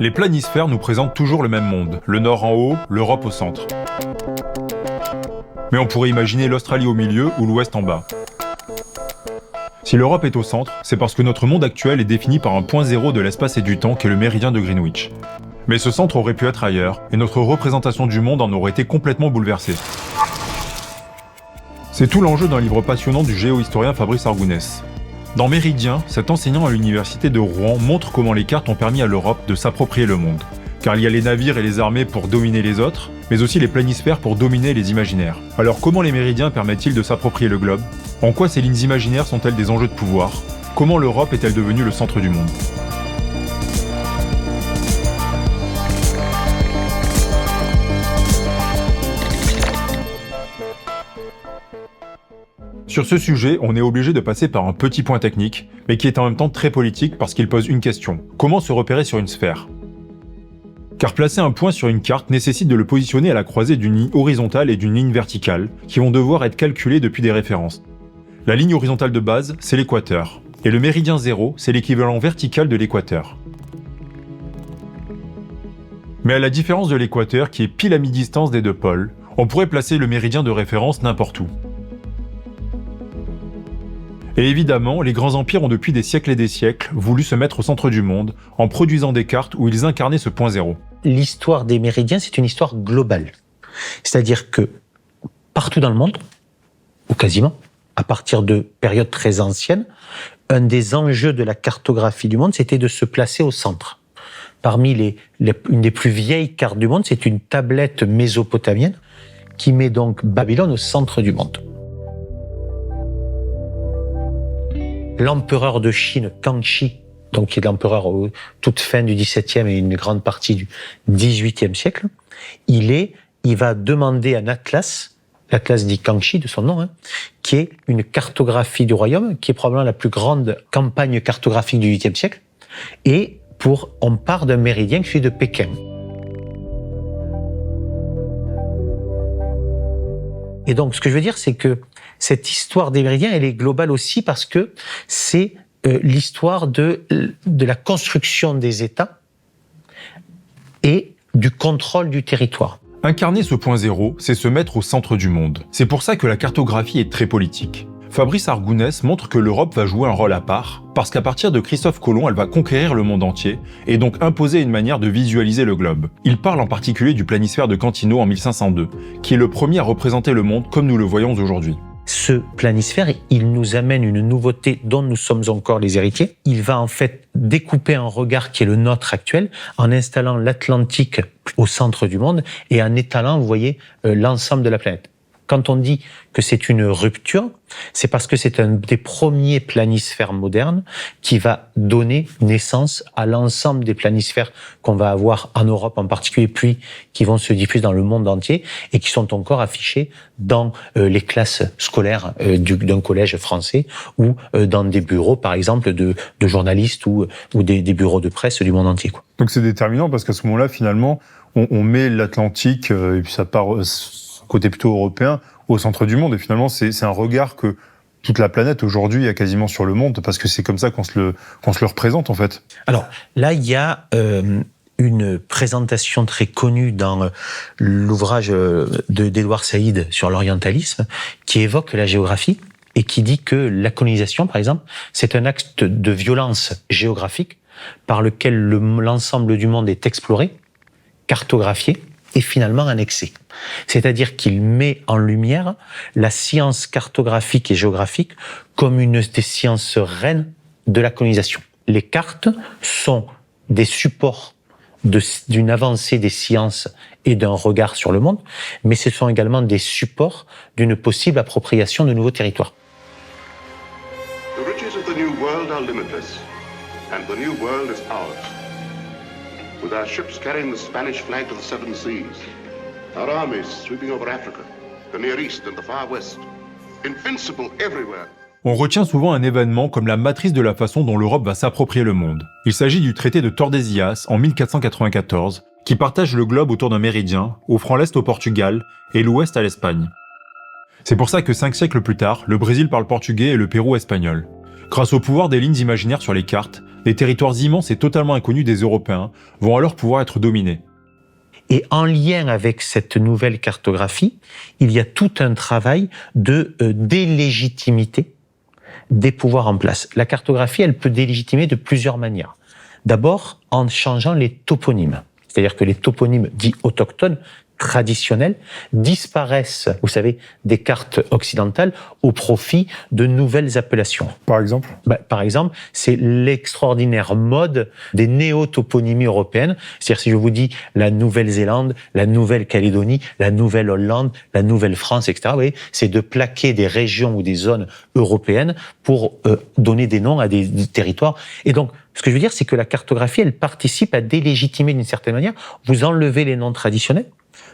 Les planisphères nous présentent toujours le même monde, le nord en haut, l'Europe au centre. Mais on pourrait imaginer l'Australie au milieu ou l'Ouest en bas. Si l'Europe est au centre, c'est parce que notre monde actuel est défini par un point zéro de l'espace et du temps qui est le méridien de Greenwich. Mais ce centre aurait pu être ailleurs, et notre représentation du monde en aurait été complètement bouleversée. C'est tout l'enjeu d'un livre passionnant du géohistorien Fabrice Argounès. Dans Méridien, cet enseignant à l'université de Rouen montre comment les cartes ont permis à l'Europe de s'approprier le monde. Car il y a les navires et les armées pour dominer les autres, mais aussi les planisphères pour dominer les imaginaires. Alors comment les méridiens permettent-ils de s'approprier le globe ? En quoi ces lignes imaginaires sont-elles des enjeux de pouvoir ? Comment l'Europe est-elle devenue le centre du monde ? Sur ce sujet, on est obligé de passer par un petit point technique, mais qui est en même temps très politique parce qu'il pose une question. Comment se repérer sur une sphère ? Car placer un point sur une carte nécessite de le positionner à la croisée d'une ligne horizontale et d'une ligne verticale, qui vont devoir être calculées depuis des références. La ligne horizontale de base, c'est l'équateur, et le méridien 0, c'est l'équivalent vertical de l'équateur. Mais à la différence de l'équateur, qui est pile à mi-distance des deux pôles, on pourrait placer le méridien de référence n'importe où. Et évidemment, les grands empires ont depuis des siècles et des siècles voulu se mettre au centre du monde en produisant des cartes où ils incarnaient ce point zéro. L'histoire des méridiens, c'est une histoire globale. C'est-à-dire que partout dans le monde, ou quasiment, à partir de périodes très anciennes, un des enjeux de la cartographie du monde, c'était de se placer au centre. Parmi une des plus vieilles cartes du monde, c'est une tablette mésopotamienne qui met donc Babylone au centre du monde. L'empereur de Chine, Kangxi, donc qui est l'empereur toute fin du XVIIe et une grande partie du XVIIIe siècle, il va demander un atlas, l'atlas dit Kangxi de son nom, qui est une cartographie du royaume, qui est probablement la plus grande campagne cartographique du XVIIIe siècle, et on part d'un méridien qui suit de Pékin. Et donc, ce que je veux dire, c'est que cette histoire des méridiens, elle est globale aussi parce que c'est l'histoire de la construction des États et du contrôle du territoire. Incarner ce point zéro, c'est se mettre au centre du monde. C'est pour ça que la cartographie est très politique. Fabrice Argounès montre que l'Europe va jouer un rôle à part, parce qu'à partir de Christophe Colomb, elle va conquérir le monde entier, et donc imposer une manière de visualiser le globe. Il parle en particulier du planisphère de Cantino en 1502, qui est le premier à représenter le monde comme nous le voyons aujourd'hui. Ce planisphère, il nous amène une nouveauté dont nous sommes encore les héritiers. Il va en fait découper un regard qui est le nôtre actuel, en installant l'Atlantique au centre du monde, et en étalant, vous voyez, l'ensemble de la planète. Quand on dit que c'est une rupture, c'est parce que c'est un des premiers planisphères modernes qui va donner naissance à l'ensemble des planisphères qu'on va avoir en Europe en particulier, puis qui vont se diffuser dans le monde entier et qui sont encore affichés dans les classes scolaires d'un collège français ou dans des bureaux, par exemple, de journalistes ou des bureaux de presse du monde entier, quoi. Donc c'est déterminant parce qu'à ce moment-là, finalement, on met l'Atlantique, et puis ça part côté plutôt européen, au centre du monde. Et finalement, c'est un regard que toute la planète aujourd'hui a quasiment sur le monde, parce que c'est comme ça qu'on se le représente, en fait. Alors, là, il y a une présentation très connue dans l'ouvrage d'Édouard Saïd sur l'orientalisme, qui évoque la géographie et qui dit que la colonisation, par exemple, c'est un acte de violence géographique par lequel l'ensemble du monde est exploré, cartographié, et finalement annexé. C'est-à-dire qu'il met en lumière la science cartographique et géographique comme une des sciences reines de la colonisation. Les cartes sont des supports d'une avancée des sciences et d'un regard sur le monde, mais ce sont également des supports d'une possible appropriation de nouveaux territoires. The riches of the New World are limitless, and the New World is ours. With our ships carrying the Spanish flag to the seven seas, our armies sweeping over Africa, the Near East and the Far West, invincible everywhere. On retient souvent un événement comme la matrice de la façon dont l'Europe va s'approprier le monde. Il s'agit du traité de Tordesillas en 1494, qui partage le globe autour d'un méridien, offrant l'Est au Portugal et l'Ouest à l'Espagne. C'est pour ça que 5 siècles plus tard, le Brésil parle portugais et le Pérou espagnol. Grâce au pouvoir des lignes imaginaires sur les cartes, des territoires immenses et totalement inconnus des Européens vont alors pouvoir être dominés. Et en lien avec cette nouvelle cartographie, il y a tout un travail de délégitimité des pouvoirs en place. La cartographie, elle peut délégitimer de plusieurs manières. D'abord, en changeant les toponymes. C'est-à-dire que les toponymes dits autochtones, traditionnels, disparaissent, vous savez, des cartes occidentales au profit de nouvelles appellations. Par exemple ? Par exemple, c'est l'extraordinaire mode des néo-toponymies européennes. C'est-à-dire, si je vous dis la Nouvelle-Zélande, la Nouvelle-Calédonie, la Nouvelle-Hollande, la Nouvelle-France, etc., vous voyez, c'est de plaquer des régions ou des zones européennes pour donner des noms à des territoires. Et donc, ce que je veux dire, c'est que la cartographie, elle participe à délégitimer d'une certaine manière. Vous enlevez les noms traditionnels,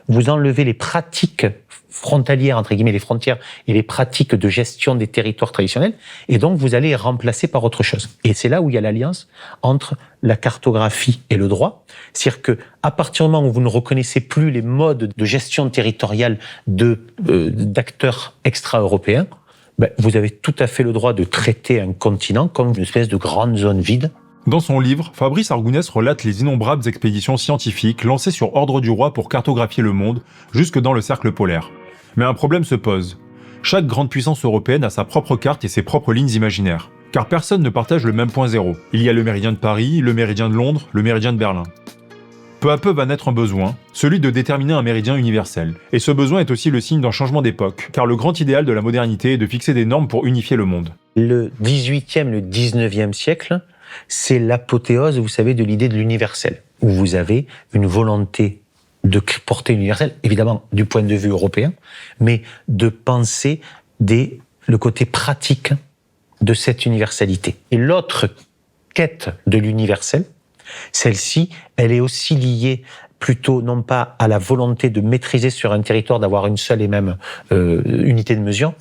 vous enlevez les pratiques frontalières, entre guillemets, les frontières et les pratiques de gestion des territoires traditionnels, et donc vous allez les remplacer par autre chose. Et c'est là où il y a l'alliance entre la cartographie et le droit. C'est-à-dire que, à partir du moment où vous ne reconnaissez plus les modes de gestion territoriale d'acteurs extra-européens, vous avez tout à fait le droit de traiter un continent comme une espèce de grande zone vide. Dans son livre, Fabrice Argounès relate les innombrables expéditions scientifiques lancées sur ordre du roi pour cartographier le monde, jusque dans le cercle polaire. Mais un problème se pose. Chaque grande puissance européenne a sa propre carte et ses propres lignes imaginaires. Car personne ne partage le même point zéro. Il y a le méridien de Paris, le méridien de Londres, le méridien de Berlin. Peu à peu va naître un besoin, celui de déterminer un méridien universel. Et ce besoin est aussi le signe d'un changement d'époque, car le grand idéal de la modernité est de fixer des normes pour unifier le monde. Le 18e, le 19e siècle, c'est l'apothéose, vous savez, de l'idée de l'universel, où vous avez une volonté de porter l'universel, évidemment du point de vue européen, mais de penser le côté pratique de cette universalité. Et l'autre quête de l'universel, celle-ci, elle est aussi liée plutôt non pas à la volonté de maîtriser sur un territoire, d'avoir une seule et même unité de mesure,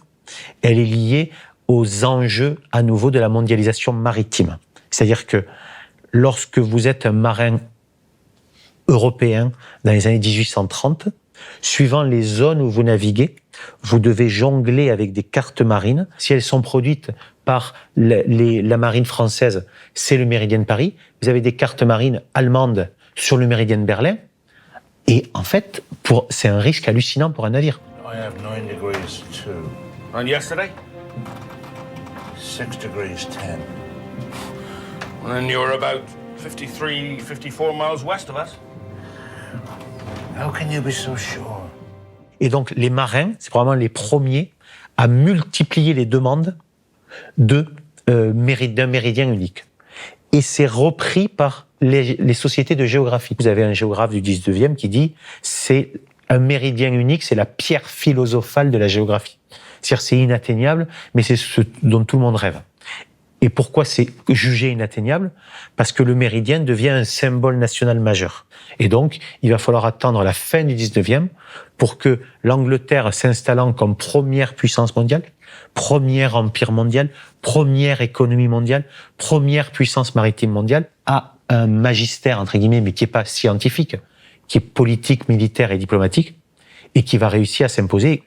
elle est liée aux enjeux à nouveau de la mondialisation maritime. C'est-à-dire que lorsque vous êtes un marin européen dans les années 1830, suivant les zones où vous naviguez, vous devez jongler avec des cartes marines. Si elles sont produites par la marine française, c'est le méridien de Paris. Vous avez des cartes marines allemandes sur le méridien de Berlin. Et en fait, c'est un risque hallucinant pour un navire. I have 9 degrees 2. And yesterday? 6 degrees 10. And then you're about 53, 54 miles west of us. How can you be so sure? Et donc, les marins, c'est probablement les premiers à multiplier les demandes d'un méridien unique. Et c'est repris par les sociétés de géographie. Vous avez un géographe du 19e qui dit c'est un méridien unique, c'est la pierre philosophale de la géographie. C'est-à-dire c'est inatteignable, mais c'est ce dont tout le monde rêve. Et pourquoi c'est jugé inatteignable ? Parce que le méridien devient un symbole national majeur. Et donc, il va falloir attendre la fin du 19e pour que l'Angleterre, s'installant comme première puissance mondiale, premier empire mondial, première économie mondiale, première puissance maritime mondiale, a un magistère, entre guillemets, mais qui n'est pas scientifique, qui est politique, militaire et diplomatique, et qui va réussir à s'imposer.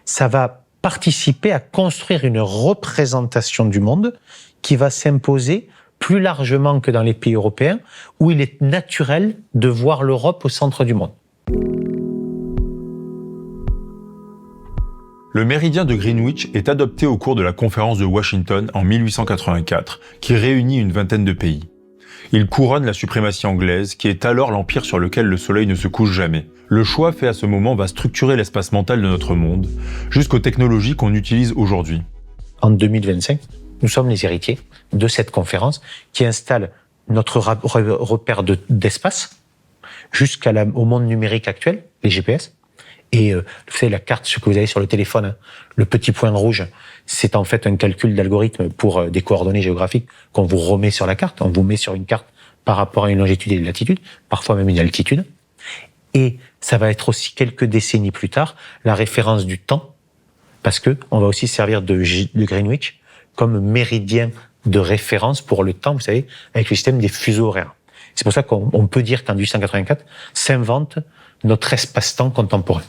Ça va participer à construire une représentation du monde qui va s'imposer plus largement que dans les pays européens, où il est naturel de voir l'Europe au centre du monde. Le méridien de Greenwich est adopté au cours de la conférence de Washington en 1884, qui réunit une vingtaine de pays. Il couronne la suprématie anglaise, qui est alors l'empire sur lequel le soleil ne se couche jamais. Le choix fait à ce moment va structurer l'espace mental de notre monde, jusqu'aux technologies qu'on utilise aujourd'hui. En 2025, nous sommes les héritiers de cette conférence qui installe notre repère d'espace jusqu'au monde numérique actuel, les GPS. Et vous savez, la carte, ce que vous avez sur le téléphone, hein, le petit point rouge, c'est en fait un calcul d'algorithme pour des coordonnées géographiques qu'on vous remet sur la carte. On vous met sur une carte par rapport à une longitude et une latitude, parfois même une altitude. Et ça va être aussi quelques décennies plus tard la référence du temps, parce que on va aussi servir de Greenwich comme méridien de référence pour le temps, vous savez, avec le système des fuseaux horaires. C'est pour ça qu'on peut dire qu'en 1884 s'invente notre espace-temps contemporain.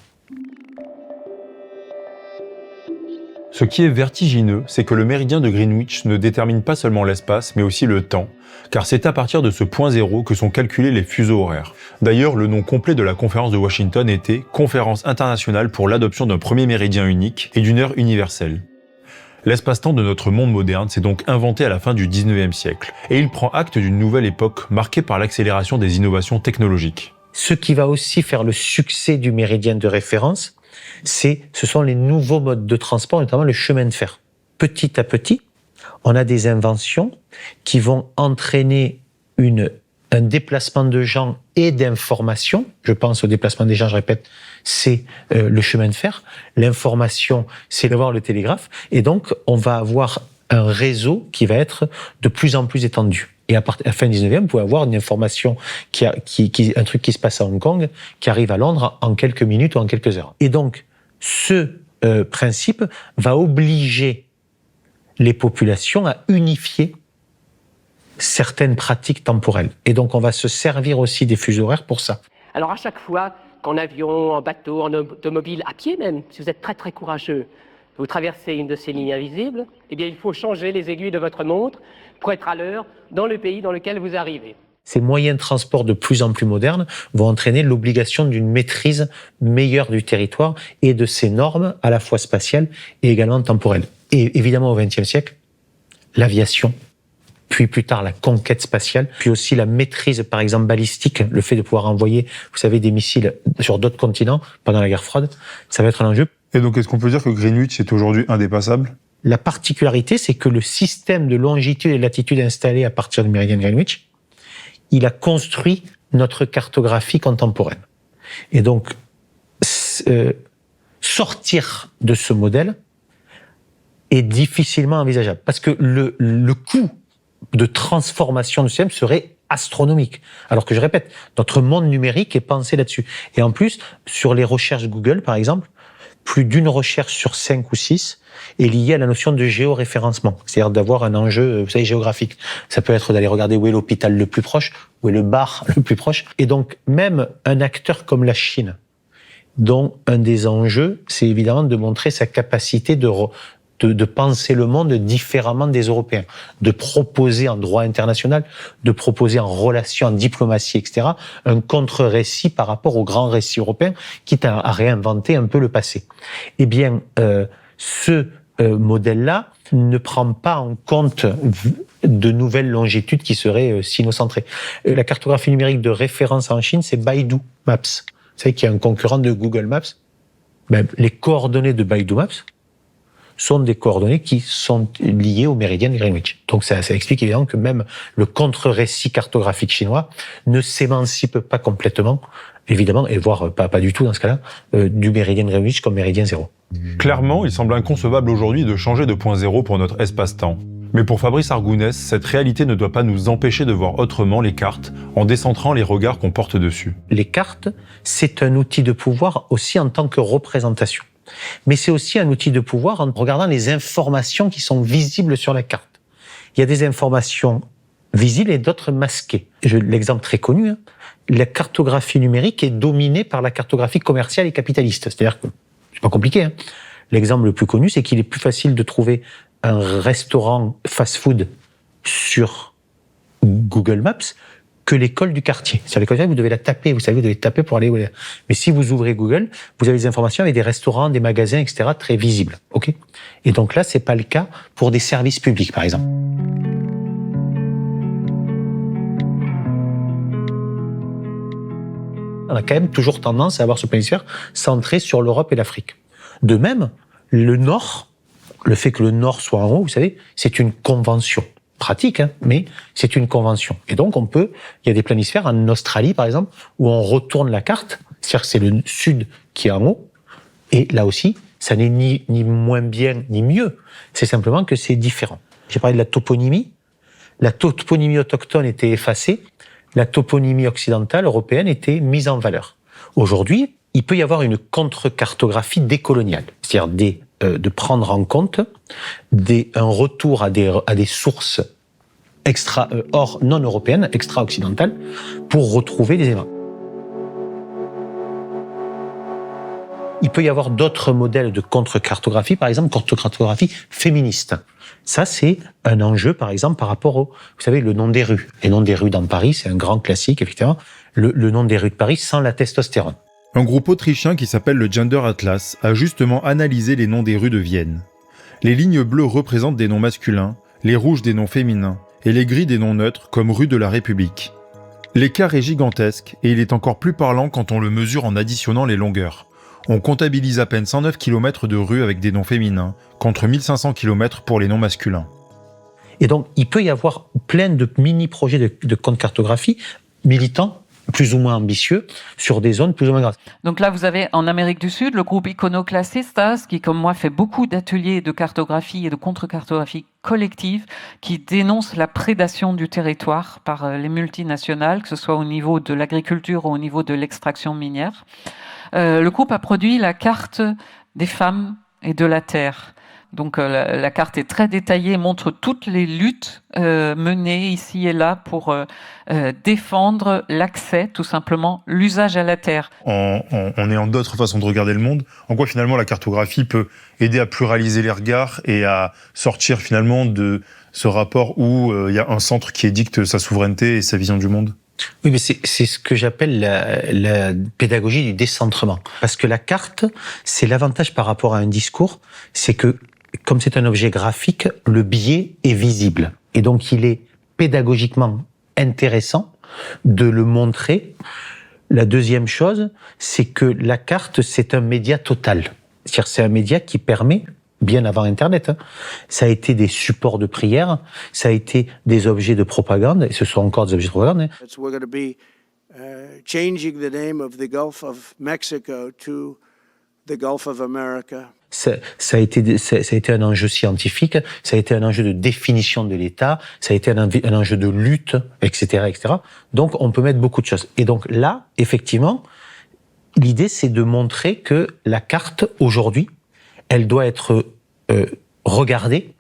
Ce qui est vertigineux, c'est que le méridien de Greenwich ne détermine pas seulement l'espace, mais aussi le temps, car c'est à partir de ce point zéro que sont calculés les fuseaux horaires. D'ailleurs, le nom complet de la conférence de Washington était « Conférence internationale pour l'adoption d'un premier méridien unique et d'une heure universelle ». L'espace-temps de notre monde moderne s'est donc inventé à la fin du 19e siècle, et il prend acte d'une nouvelle époque marquée par l'accélération des innovations technologiques. Ce qui va aussi faire le succès du méridien de référence, ce sont les nouveaux modes de transport, notamment le chemin de fer. Petit à petit, on a des inventions qui vont entraîner un déplacement de gens et d'informations. Je pense au déplacement des gens, je répète, c'est le chemin de fer. L'information, c'est d'avoir le télégraphe. Et donc, on va avoir un réseau qui va être de plus en plus étendu. Et à la fin du 19e, vous pouvez avoir une information, un truc qui se passe à Hong Kong, qui arrive à Londres en quelques minutes ou en quelques heures. Et donc, ce principe va obliger les populations à unifier certaines pratiques temporelles. Et donc, on va se servir aussi des fuseaux horaires pour ça. Alors, à chaque fois qu'en avion, en bateau, en automobile, à pied même, si vous êtes très très courageux, vous traversez une de ces lignes invisibles, eh bien, il faut changer les aiguilles de votre montre pour être à l'heure dans le pays dans lequel vous arrivez. Ces moyens de transport de plus en plus modernes vont entraîner l'obligation d'une maîtrise meilleure du territoire et de ses normes, à la fois spatiales et également temporelles. Et évidemment, au XXe siècle, l'aviation, puis plus tard la conquête spatiale, puis aussi la maîtrise, par exemple, balistique, le fait de pouvoir envoyer, vous savez, des missiles sur d'autres continents pendant la guerre froide, ça va être un enjeu. Et donc, est-ce qu'on peut dire que Greenwich est aujourd'hui indépassable ? La particularité, c'est que le système de longitude et de latitude installé à partir du méridien de Greenwich, il a construit notre cartographie contemporaine. Et donc, sortir de ce modèle est difficilement envisageable. Parce que le coût de transformation du système serait astronomique. Alors que je répète, notre monde numérique est pensé là-dessus. Et en plus, sur les recherches Google, par exemple, plus d'une recherche sur 5 ou 6 est liée à la notion de géoréférencement, c'est-à-dire d'avoir un enjeu, vous savez, géographique. Ça peut être d'aller regarder où est l'hôpital le plus proche, où est le bar le plus proche. Et donc, même un acteur comme la Chine, dont un des enjeux, c'est évidemment de montrer sa capacité de penser le monde différemment des Européens, de proposer en droit international, de proposer en relation, en diplomatie, etc., un contre-récit par rapport au grand récit européen, quitte à réinventer un peu le passé. Eh bien, ce modèle-là ne prend pas en compte de nouvelles longitudes qui seraient sinocentrées. La cartographie numérique de référence en Chine, c'est Baidu Maps. Vous savez qu'il y a un concurrent de Google Maps. Ben, les coordonnées de Baidu Maps sont des coordonnées qui sont liées au méridien de Greenwich. Donc ça explique évidemment que même le contre-récit cartographique chinois ne s'émancipe pas complètement, évidemment, et voire pas du tout dans ce cas-là, du méridien de Greenwich comme méridien zéro. Clairement, il semble inconcevable aujourd'hui de changer de point zéro pour notre espace-temps. Mais pour Fabrice Argounès, cette réalité ne doit pas nous empêcher de voir autrement les cartes en décentrant les regards qu'on porte dessus. Les cartes, c'est un outil de pouvoir aussi en tant que représentation. Mais c'est aussi un outil de pouvoir en regardant les informations qui sont visibles sur la carte. Il y a des informations visibles et d'autres masquées. L'exemple très connu, la cartographie numérique est dominée par la cartographie commerciale et capitaliste. C'est-à-dire que, c'est pas compliqué, L'exemple le plus connu, c'est qu'il est plus facile de trouver un restaurant fast-food sur Google Maps que l'école du quartier. Sur l'école du quartier, vous devez la taper, vous savez, vous devez taper pour aller où elle est. Mais si vous ouvrez Google, vous avez des informations avec des restaurants, des magasins, etc., très visibles. Ok ? Et donc là, c'est pas le cas pour des services publics, par exemple. On a quand même toujours tendance à avoir ce planisphère centré sur l'Europe et l'Afrique. De même, le Nord, le fait que le Nord soit en haut, vous savez, c'est une convention. Pratique, mais c'est une convention. Et donc, il y a des planisphères en Australie, par exemple, où on retourne la carte, c'est-à-dire que c'est le sud qui est en haut, et là aussi, ça n'est ni moins bien, ni mieux. C'est simplement que c'est différent. J'ai parlé de la toponymie. La toponymie autochtone était effacée. La toponymie occidentale, européenne, était mise en valeur. Aujourd'hui, il peut y avoir une contre-cartographie décoloniale, c'est-à-dire de prendre en compte un retour à des sources non européennes, extra-occidentales, pour retrouver des éléments. Il peut y avoir d'autres modèles de contre-cartographie, par exemple, contre-cartographie féministe. Ça, c'est un enjeu, par exemple, par rapport au, vous savez, le nom des rues. Les noms des rues dans Paris, c'est un grand classique, effectivement. Le nom des rues de Paris sans la testostérone. Un groupe autrichien qui s'appelle le Gender Atlas a justement analysé les noms des rues de Vienne. Les lignes bleues représentent des noms masculins, les rouges des noms féminins, et les gris des noms neutres comme rue de la République. L'écart est gigantesque et il est encore plus parlant quand on le mesure en additionnant les longueurs. On comptabilise à peine 109 km de rues avec des noms féminins, contre 1500 km pour les noms masculins. Et donc, il peut y avoir plein de mini-projets de contre-cartographie militants, plus ou moins ambitieux, sur des zones plus ou moins grandes. Donc là, vous avez en Amérique du Sud le groupe Iconoclastistas, qui, comme moi, fait beaucoup d'ateliers de cartographie et de contre-cartographie collective, qui dénonce la prédation du territoire par les multinationales, que ce soit au niveau de l'agriculture ou au niveau de l'extraction minière. Le groupe a produit la carte des femmes et de la terre. Donc la carte est très détaillée, montre toutes les luttes menées ici et là pour défendre l'accès, tout simplement, l'usage à la terre. En ayant d'autres façons de regarder le monde, en quoi finalement la cartographie peut aider à pluraliser les regards et à sortir finalement de ce rapport où il y a un centre qui édicte sa souveraineté et sa vision du monde ? Oui, mais c'est ce que j'appelle la pédagogie du décentrement. Parce que la carte, c'est l'avantage par rapport à un discours, c'est que, comme c'est un objet graphique, le biais est visible. Et donc, il est pédagogiquement intéressant de le montrer. La deuxième chose, c'est que la carte, c'est un média total. C'est-à-dire, c'est un média qui permet, bien avant Internet, ça a été des supports de prière, ça a été des objets de propagande, et ce sont encore des objets de propagande. We're going to be changing the name of the Gulf of Mexico to the Gulf of America. Ça a été un enjeu scientifique, ça a été un enjeu de définition de l'État, ça a été un enjeu de lutte, etc., etc. Donc, on peut mettre beaucoup de choses. Et donc là, effectivement, l'idée, c'est de montrer que la carte, aujourd'hui, elle doit être regardée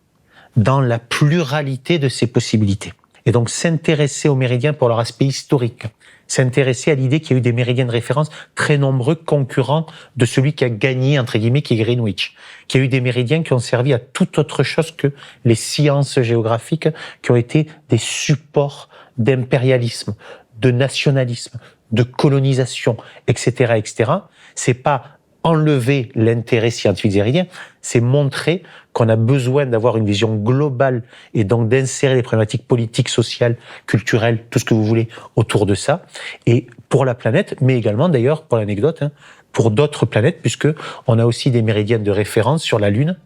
dans la pluralité de ses possibilités. Et donc, s'intéresser aux méridiens pour leur aspect historique, s'intéresser à l'idée qu'il y a eu des méridiens de référence très nombreux, concurrents de celui qui a gagné, entre guillemets, qui est Greenwich, qu'il y a eu des méridiens qui ont servi à toute autre chose que les sciences géographiques, qui ont été des supports d'impérialisme, de nationalisme, de colonisation, etc., etc. C'est pas enlever l'intérêt scientifique des méridiens, c'est montrer qu'on a besoin d'avoir une vision globale et donc d'insérer les problématiques politiques, sociales, culturelles, tout ce que vous voulez autour de ça. Et pour la planète, mais également d'ailleurs, pour l'anecdote, pour d'autres planètes, puisque on a aussi des méridiens de référence sur la Lune,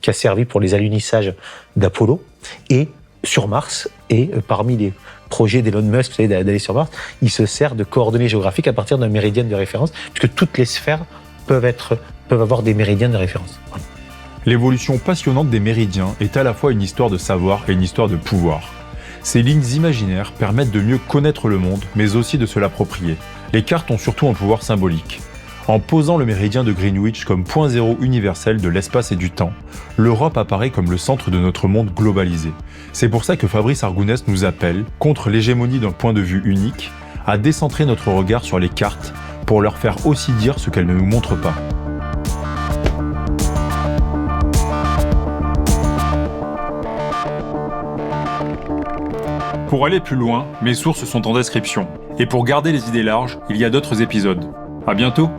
qui a servi pour les alunissages d'Apollo, et sur Mars, et parmi les projets d'Elon Musk, vous savez, d'aller sur Mars, il se sert de coordonnées géographiques à partir d'un méridien de référence, puisque toutes les sphères peuvent avoir des méridiens de référence. Voilà. L'évolution passionnante des méridiens est à la fois une histoire de savoir et une histoire de pouvoir. Ces lignes imaginaires permettent de mieux connaître le monde, mais aussi de se l'approprier. Les cartes ont surtout un pouvoir symbolique. En posant le méridien de Greenwich comme point zéro universel de l'espace et du temps, l'Europe apparaît comme le centre de notre monde globalisé. C'est pour ça que Fabrice Argounès nous appelle, contre l'hégémonie d'un point de vue unique, à décentrer notre regard sur les cartes pour leur faire aussi dire ce qu'elles ne nous montrent pas. Pour aller plus loin, mes sources sont en description. Et pour garder les idées larges, il y a d'autres épisodes. À bientôt!